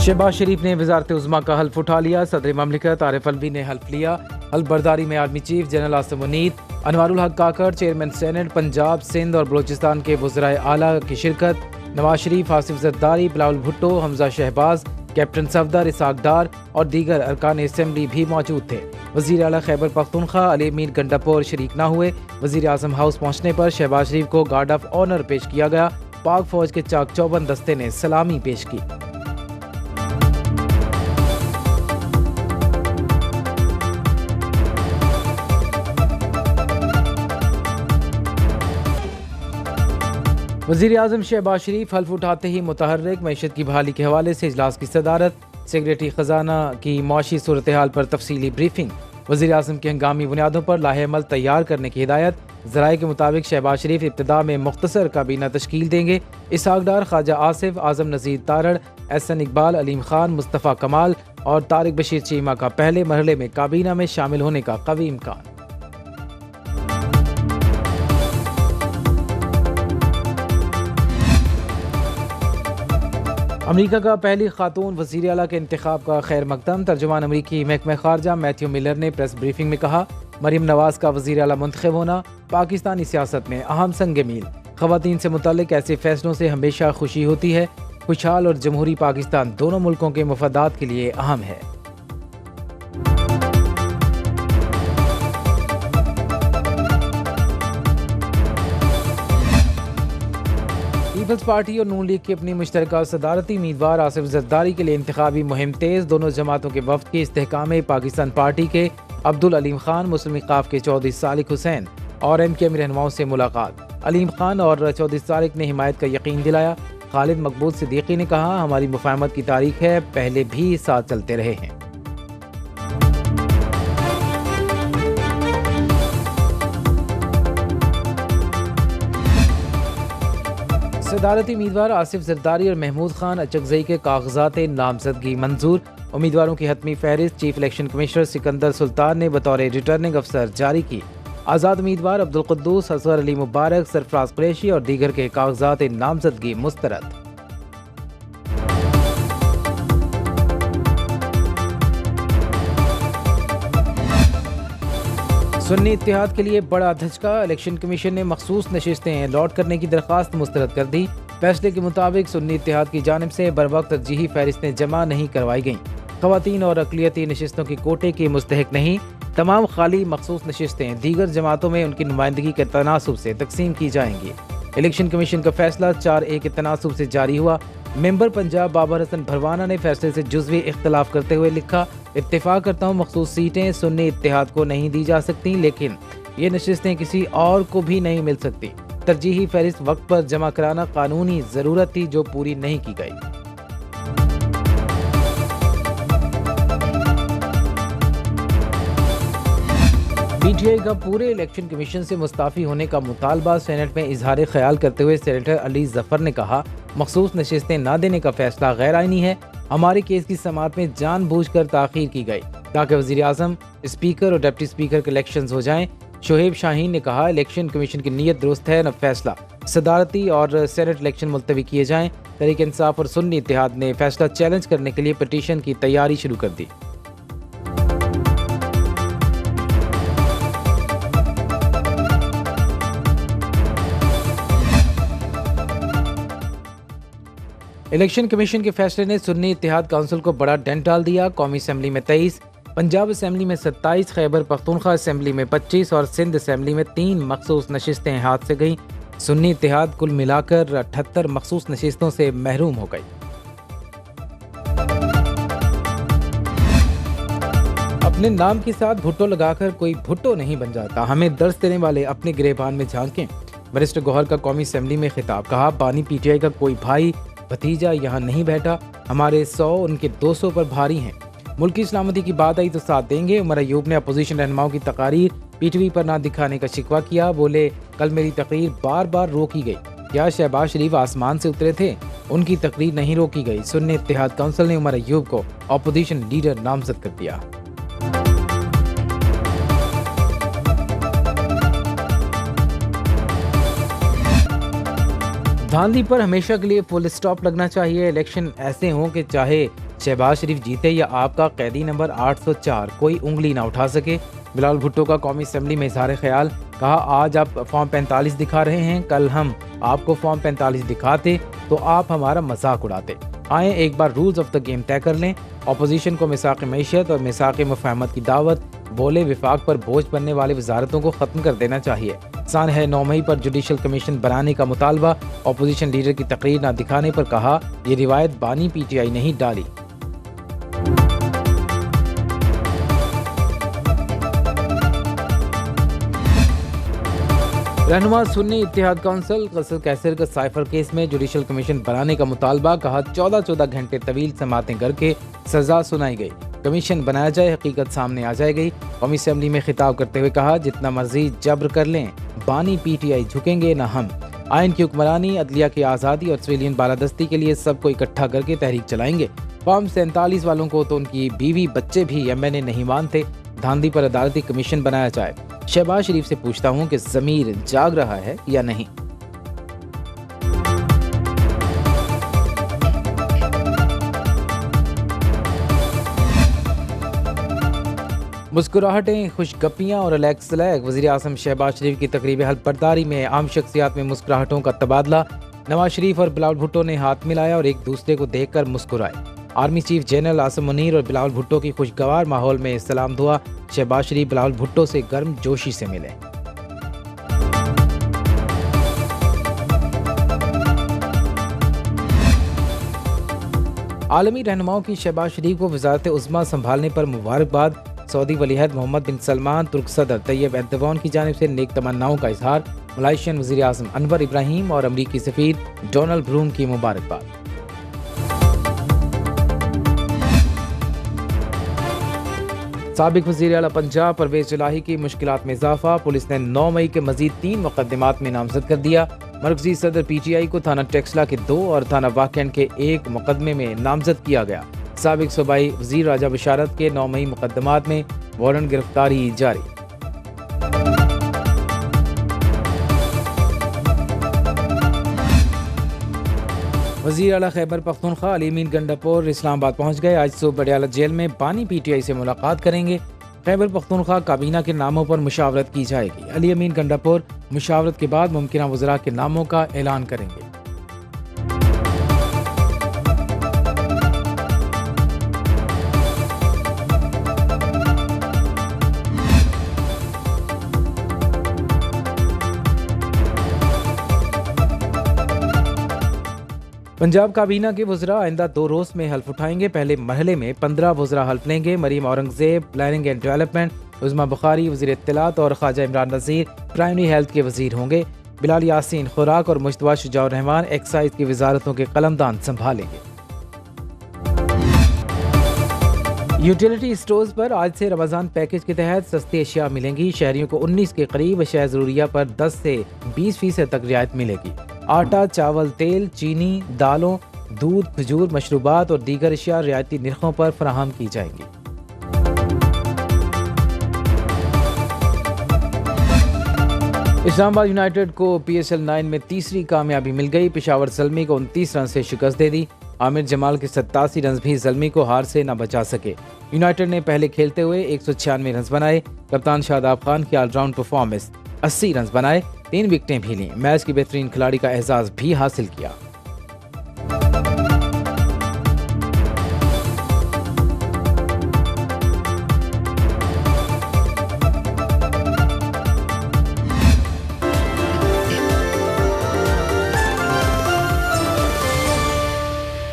शहबाज शरीफ ने वजारत उज़्मा का हल्फ उठा लिया। सदर ममलिकत आरिफ अलवी ने हल्फ लिया। हल्फ बर्दारी में army chief general Asim Munir, Anwarul हक काकड़, चेयरमैन सेनेट पंजाब, सिंध और बलोचिस्तान के वज़राए आला की शिरकत। नवाज शरीफ, आसिफ जरदारी, बिलावल भुट्टो, हमजा शहबाज, कैप्टन सफदर, इसाक डार और दीगर अरकान असम्बली भी मौजूद थे। वज़ीर आला खैबर पख्तूनख्वा अली मीर गंडापुर शरीक न हुए। वज़ीर आज़म हाउस पहुँचने पर शहबाज शरीफ को गार्ड ऑफ ऑनर पेश किया गया। पाक फौज के चाक चौबंद दस्ते ने सलामी पेश की। वज़ीर आज़म शहबाज शरीफ हल्फ उठाते ही मुतहर्रिक मईशत की बहाली के हवाले से इजलास की सदारत। सेक्रेटरी खजाना की मुआशी सूरत हाल पर तफसीली ब्रीफिंग। वज़ीर आज़म की हंगामी बुनियादों पर लाहे अमल तैयार करने की हिदायत। ज़राए के मुताबिक शहबाज शरीफ इब्तिदा में मुख्तसर काबीना तश्कील देंगे। इसाक डार, ख्वाजा आसिफ, आज़म नज़ीर तारड़, एहसन इकबाल, अलीम खान, मुस्तफ़ा कमाल और तारिक बशीर चीमा का पहले मरहले में काबीना में शामिल होने का कवी इम्कान। अमरीका का पहली खातून वज़ीर आला के इंतखाब का खैर मकदम। तर्जुमान अमरीकी महकमा खारजा मैथ्यू मिलर ने प्रेस ब्रीफिंग में कहा, मरीम नवाज का वज़ीर आला मुंतखब होना पाकिस्तानी सियासत में अहम संग मील। ख़वातीन से मुतल्लिक ऐसे फैसलों से हमेशा खुशी होती है। खुशहाल और जमहूरी पाकिस्तान दोनों मुल्कों के मफादात के लिए अहम है। पीपल्स पार्टी और नून लीग की अपनी मुश्तरका सदारती उम्मीदवार आसिफ जरदारी के लिए इंतखाबी मुहिम तेज। दोनों जमातों के वफ्द के इस्तेहकाम पाकिस्तान पार्टी के अब्दुल अलीम खान, मुस्लिम इक़ाफ़ के चौधरी सालिक हुसैन और MKM रहनुमाओं से मुलाकात। अलीम खान और चौधरी सालिक ने हिमायत का यकीन दिलाया। खालिद मकबूल सिद्दीकी ने कहा, हमारी मुफाहमत की तारीख है, पहले भी साथ चलते रहे हैं। सदारती उम्मीदवार आसिफ जरदारी और महमूद खान अचकजई के कागजात नामजदगी मंजूर। उम्मीदवारों की हतमी फहरिस्त chief election commissioner Sikandar Sultan ने बतौर रिटर्निंग अफसर जारी की। आज़ाद उम्मीदवार अब्दुल कुद्दूस, असगर अली मुबारक, सरफराज कुरैशी और दीगर के कागजात नामजदगी मुस्तरद। सुन्नी इत्तेहाद के लिए बड़ा धचका। इलेक्शन कमीशन ने मखसूस नशिस्तें लॉट करने की दरख्वास्त मुस्तरद कर दी। फैसले के मुताबिक सुन्नी इत्तेहाद की जानिब से बरवक्त तरजीही फहरिस्तें जमा नहीं करवाई गईं। ख़वातीन और अक़लियती नशिस्तों की कोटे की मुस्तहिक नहीं। तमाम खाली मखसूस नशिस्तें दीगर जमातों में उनकी नुमाइंदगी के तनासुब से तकसीम की जाएंगी। इलेक्शन कमीशन का फैसला 4A के तनासुब से जारी हुआ। मेंबर पंजाब बाबर हसन भरवाना ने फैसले से जुज़वी इख्तलाफ करते हुए लिखा, इत्तेफाक करता हूँ मखसूस सीटें सुन्नी इत्तेहाद को नहीं दी जा सकती, लेकिन ये नशिस्तें किसी और को भी नहीं मिल सकती। तरजीही फहरिस्त वक्त पर जमा कराना कानूनी ज़रूरत थी जो पूरी नहीं की गई। PTI का पूरे इलेक्शन कमीशन से मुस्ताफ़ी होने का मुतालबा सेनेट में इजहार ख्याल करते हुए सेनेटर अली जफर ने कहा, मखसूस नशिस्तें न देने का फैसला गैर आईनी है। हमारे केस की समाअत में जानबूझकर ताख़ीर की गई ताकि वज़ीर आज़म, स्पीकर और डिप्टी स्पीकर के इलेक्शन हो जाएं। शोहेब शाहीन ने कहा, इलेक्शन कमीशन की नीयत दुरुस्त है, न फैसला। सदारती और सेनेट इलेक्शन मुलतवी किए जाएं। तहरीक इंसाफ और सुन्नी इत्तेहाद ने फैसला चैलेंज करने के लिए पटिशन की तैयारी शुरू कर दी। इलेक्शन कमीशन के फैसले ने सुन्नी इत्तेहाद काउंसिल को बड़ा डेंट डाल दिया। कौमी असम्बली में 23, पंजाब असम्बली में 27, खैबर पख्तूनख्वा असम्बली में 25 और सिंध असम्बली में 3 मखसूस नशिस्तें हाथ से गईं। सुन्नी इत्तेहाद कुल मिलाकर 78 मखसूस नशिस्तों से महरूम हो गई। अपने नाम के साथ भुट्टो लगाकर कोई भुट्टो नहीं बन जाता। हमें दर्स देने वाले अपने गिरेबान में झांकें। वरिष्ठ गौहर का कौमी असम्बली में खिताब। कहा, बानी PTI का कोई भाई भतीजा यहाँ नहीं बैठा। हमारे 100 उनके 200 पर भारी हैं। मुल्क की सलामती की बात आई तो साथ देंगे। उमर अयूब ने अपोजिशन रहनुमाओं की तकारीर PTV पर ना दिखाने का शिकवा किया। बोले, कल मेरी तकरीर बार बार रोकी गई। क्या शहबाज शरीफ आसमान से उतरे थे? उनकी तकरीर नहीं रोकी गई। सुन्नी इत्तेहाद काउंसिल ने उमर अयूब को अपोजिशन लीडर नामजद कर दिया। धांधली पर हमेशा के लिए फुल स्टॉप लगना चाहिए। इलेक्शन ऐसे हों कि चाहे शहबाज शरीफ जीते या आपका कैदी नंबर 804 कोई उंगली ना उठा सके। बिलावल भुट्टो का कौमी असम्बली में इजहार ख्याल, कहा आज आप फॉर्म 45 दिखा रहे हैं, कल हम आपको फॉर्म 45 दिखाते तो आप हमारा मजाक उड़ाते। आए एक बार रूल्स ऑफ द गेम तय कर लें। अपोजिशन को मिसाक मईशत और मिसाक मुफाहमत की दावत, बोले विफाक पर बोझ बनने वाले वजारतों को खत्म कर देना चाहिए। सान है 9 मई पर जुडिशल कमीशन बनाने का मुतालबा, अपोजिशन लीडर की तकरीर न दिखाने पर कहा ये रिवायत बानी PTI नहीं डाली। रहनुमा सुन्नी इत्तेहाद काउंसिल गसल कैसर का साइफर केस में जुडिशल कमीशन बनाने का मुतालबा, कहा 14 घंटे तवील समातें करके सजा सुनाई गई। कमीशन बनाया जाए, हकीकत सामने आ जाएगी। कौमी असम्बली में खिताब करते हुए कहा जितना मर्जी जब्र कर लें, बानी PTI झुकेंगे न हम। आइन की हुक्मरानी, अदलिया की आज़ादी और सिविलियन बालादस्ती के लिए सबको इकट्ठा करके तहरीक चलाएंगे। फॉर्म 47 वालों को तो उनकी बीवी बच्चे भी MNA नहीं मानते। धांधली पर अदालती कमीशन बनाया जाए। शहबाज शरीफ से पूछता हूँ कि ज़मीर जाग रहा है या नहीं। मुस्कुराहटें, खुशगपियाँ और अलैक्स अलैक। वज़ीर-ए-आज़म शहबाज शरीफ की तकरीब हल्फ बर्दारी में आम शख्सियात में मुस्कुराहटों का तबादला। नवाज शरीफ और बिलावल भुट्टो ने हाथ मिलाया और एक दूसरे को देखकर मुस्कुराए। Army chief general Asim Munir और बिलावल भुट्टो की खुशगवार माहौल में सलाम दुआ। शहबाज शरीफ बिलावल भुट्टो से गर्म जोशी से मिले। आलमी रहनुमाओं की शहबाज शरीफ को वज़ारत उज़्मा संभालने पर मुबारकबाद। सऊदी वलीअहद मोहम्मद बिन सलमान, तुर्क सदर तैयब एर्दोगान की जानिब से नेक तमन्नाओं का इजहार। मलाइशियन वज़ीर आज़म अनवर इब्राहिम और अमरीकी सफ़ीर डोनाल्ड ब्रूम की मुबारकबाद। साबिक वज़ीर आला पंजाब परवेज़ इलाही की मुश्किलात में इजाफा। पुलिस ने 9 मई के मजीद 3 मुकदमात में नामजद कर दिया। मरकजी सदर PTI को थाना टेक्सला के 2 और थाना वाकैंड के 1 मुकदमे में नामजद किया गया। साबिक सूबाई वज़ीर राजा बशारत के 9 मई मुकदमात में वारंट गिरफ्तारी जारी। वज़ीर आला खैबर पख्तूनख्वा अली अमीन गंडापुर इस्लामाबाद पहुँच गए। आज सुबह बडियाला जेल में बानी PTI से मुलाकात करेंगे। खैबर पख्तूनख्वा काबीना के नामों पर मुशावरत की जाएगी। अली अमीन गंडापुर मुशावरत के बाद मुमकिन वज़रा के नामों का ऐलान करेंगे। पंजाब काबीना के वज़रा आइंदा 2 रोज़ में हल्फ उठाएंगे। पहले मरहले में 15 वज़रा हल्फ लेंगे। Maryam Aurangzeb planning and development, Uzma Bukhari वज़ीर इत्तलात और ख्वाजा इमरान नज़ीर प्राइमरी हेल्थ के वज़ीर होंगे। बिलाल यासीन खुराक और मुश्तबा शुजाउर रहमान एक्साइज की वजारतों के कलमदान संभालेंगे। यूटिलिटी स्टोर्स पर आज से रमज़ान पैकेज के तहत सस्ती अशिया मिलेंगी। शहरियों को 19 के करीब अशिया ज़रूरिया पर 10 से 20% तक रियायत मिलेगी। आटा, चावल, तेल, चीनी, दालों, दूध, खजूर, मशरूबात और दीगर अशिया रियायती निर्खों पर फराहम की जाएंगी। इस्लामाबाद यूनाइटेड को PSL 9 में तीसरी कामयाबी मिल गई। पेशावर ज़ल्मी को 29 रन से शिकस्त दे दी। आमिर जमाल के 87 रन भी ज़ल्मी को हार से न बचा सके। यूनाइटेड ने पहले खेलते हुए 196 रन बनाए। कप्तान शादाब खान की ऑलराउंड परफॉर्मेंस 80 रन बनाए, 3 विकेटें भी लीं। मैच की बेहतरीन खिलाड़ी का एजाज भी हासिल किया।